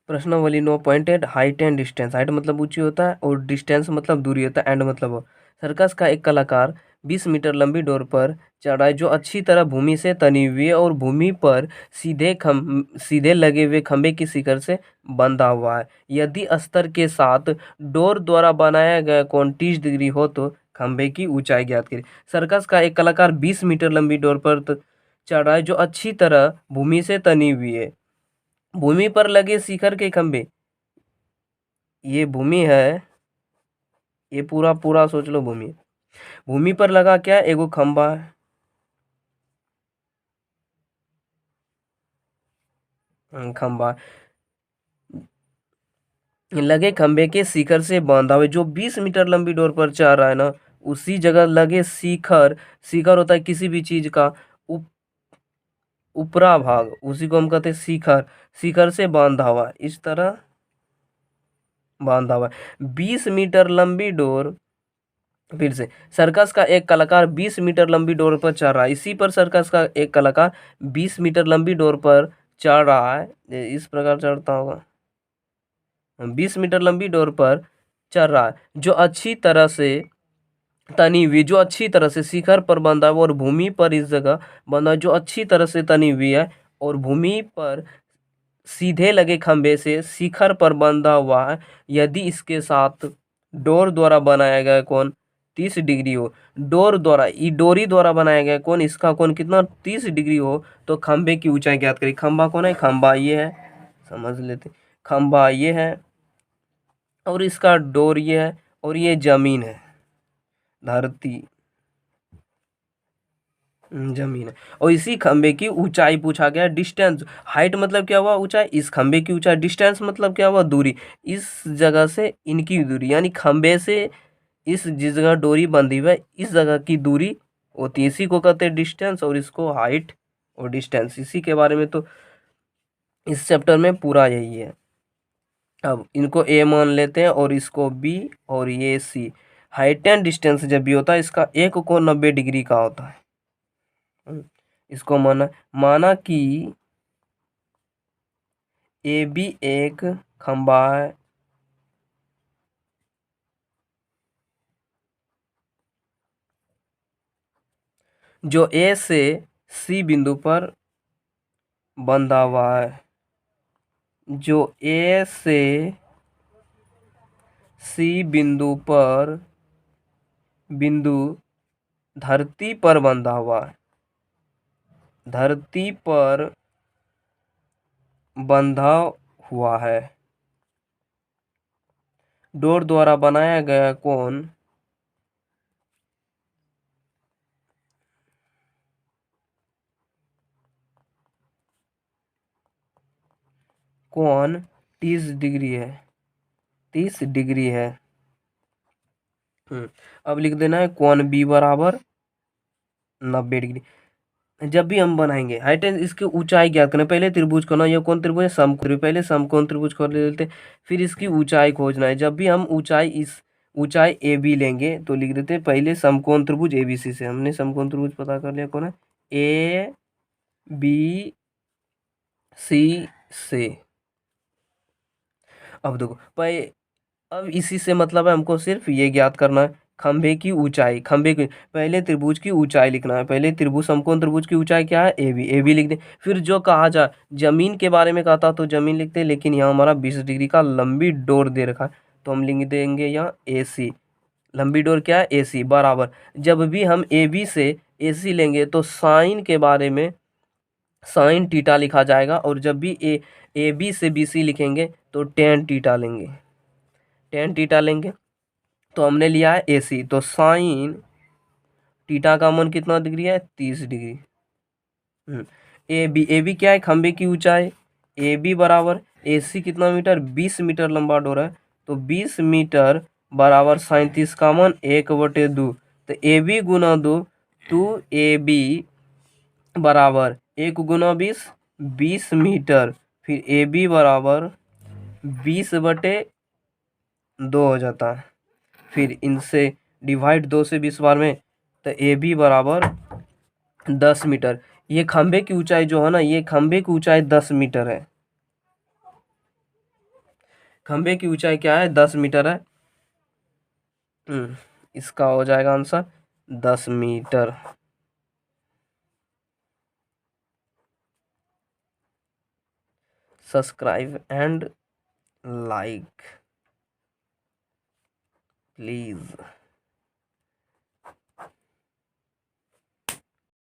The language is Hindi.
प्रश्नावली 9.8 हाइट एंड डिस्टेंस। हाइट मतलब ऊंची होता है और डिस्टेंस मतलब दूरी होता है, एंड मतलब वो। सर्कस का एक कलाकार 20 मीटर लंबी डोर पर चढ़ा है जो अच्छी तरह भूमि से तनी हुई है और भूमि पर सीधे लगे हुए खंभे की शिखर से बंधा हुआ है। यदि अस्तर के साथ डोर द्वारा बनाया गया कोण 30 डिग्री हो तो खंभे की ऊंचाई ज्ञात करें। सर्कस का एक कलाकार 20 मीटर लंबी डोर पर चढ़ा है जो अच्छी तरह भूमि से तनी हुई है। भूमि पर लगे शिखर के खंभे, ये भूमि है, ये पूरा पूरा सोच लो भूमि। भूमि पर लगा क्या, एगो खंभा है, खंभा लगे खंभे के शिखर से बांधा हुआ है। जो 20 मीटर लंबी डोर पर चढ़ रहा है ना, उसी जगह लगे शिखर। शिखर होता है किसी भी चीज का ऊपरा भाग, उसी को हम कहते हैं शिखर। शिखर से बांधा हुआ है, इस तरह बांधा हुआ है 20 मीटर लंबी डोर। फिर से, सर्कस का एक कलाकार 20 मीटर लंबी डोर पर चढ़ रहा है। इसी पर सर्कस का एक कलाकार 20 मीटर लंबी डोर पर चढ़ रहा है, ये इस प्रकार चढ़ता होगा। 20 मीटर लंबी डोर पर चढ़ रहा है जो अच्छी तरह से तनी हुई, जो अच्छी तरह से शिखर पर बंधा हुआ और भूमि पर इस जगह बंधा जो अच्छी तरह से तनी हुई है और भूमि पर सीधे लगे खंभे से शिखर पर बंधा हुआ है। यदि इसके साथ डोर द्वारा बनाया गया कोण 30 डिग्री हो, डोर द्वारा डोरी द्वारा बनाया गया कोण, इसका कोण कितना 30 डिग्री हो, तो खंभे की ऊंचाई ज्ञात करें। खंभा कौन है, खंभा ये है, समझ लेते। खंभा ये है और इसका डोर ये है और ये जमीन है, धरती जमीन है। और इसी खंबे की ऊंचाई पूछा गया, डिस्टेंस। हाइट मतलब क्या हुआ, ऊंचाई। इस खंबे की ऊंचाई। डिस्टेंस मतलब क्या हुआ, दूरी। इस जगह से इनकी दूरी, यानी खंबे से इस जिस जगह डोरी बंधी हुई है इस जगह की दूरी होती है, इसी को कहते हैं डिस्टेंस, और इसको हाइट और डिस्टेंस। इसी के बारे में तो इस चैप्टर में पूरा यही है। अब इनको ए मान लेते हैं और इसको बी और ये सी। हाइट एंड डिस्टेंस जब भी होता है इसका एक कोण 90 डिग्री का होता है। इसको माना माना कि ए बी एक खंभा है जो ए से सी बिंदु पर बंधा हुआ है, जो ए से सी बिंदु धरती पर बंधा हुआ है, धरती पर बंधा हुआ है। डोर द्वारा बनाया गया कोण कोण 30 डिग्री है, 30 डिग्री है। अब लिख देना है कोण बी बराबर 90 डिग्री। जब भी हम बनाएंगे हाइट एंड इसकी ऊंचाई ज्ञात करना, पहले त्रिभुज करना, ये कौन त्रिभुज है, समकोण। पहले समकोण त्रिभुज कर लेते हैं, फिर इसकी ऊंचाई खोजना है। जब भी हम ऊंचाई ए बी लेंगे तो लिख देते हैं पहले समकोण त्रिभुज ए बी सी से। हमने समकोण त्रिभुज पता कर लिया कौन है, ए बी सी से। अब देखो अब इसी से मतलब है हमको सिर्फ ये ज्ञात करना है, खंभे की ऊंचाई। खंभे की पहले त्रिभुज की ऊंचाई लिखना है। पहले त्रिभुज समकोण त्रिभुज की ऊंचाई क्या है, ए बी लिख दे। फिर जो कहा जाए जमीन के बारे में कहा था तो जमीन लिखते, लेकिन यहाँ हमारा 20 डिग्री का लंबी डोर दे रखा है तो हम लिख देंगे यहाँ ए सी। लंबी डोर क्या है, ए सी बराबर। जब भी हम ए बी से ए सी लेंगे तो साइन के बारे में साइन टीटा लिखा जाएगा, और जब भी ए बी से बी सी लिखेंगे तो टेन टीटा लेंगे, टेन टीटा लेंगे। तो हमने लिया है ए सी, तो साइन टीटा का मान कितना डिग्री है, 30 डिग्री। ए बी क्या है, खंबे की ऊंचाई। ए बी बराबर ए सी कितना मीटर, 20 मीटर लंबा डोर है, तो 20 मीटर बराबर 37 का मान 1/2। तो ए बी गुना 2, तो ए बी बराबर 1 गुना 20, 20 मीटर। फिर ए बी बराबर 20/2 हो जाता है। फिर इनसे डिवाइड 2 से 20 बार में, तो ए बी बराबर 10 मीटर। ये खंबे की ऊंचाई जो है ना, ये खंबे की ऊंचाई 10 मीटर है। खंबे की ऊंचाई क्या है? 10 मीटर है। इसका हो जाएगा आंसर 10 मीटर। Subscribe and like please.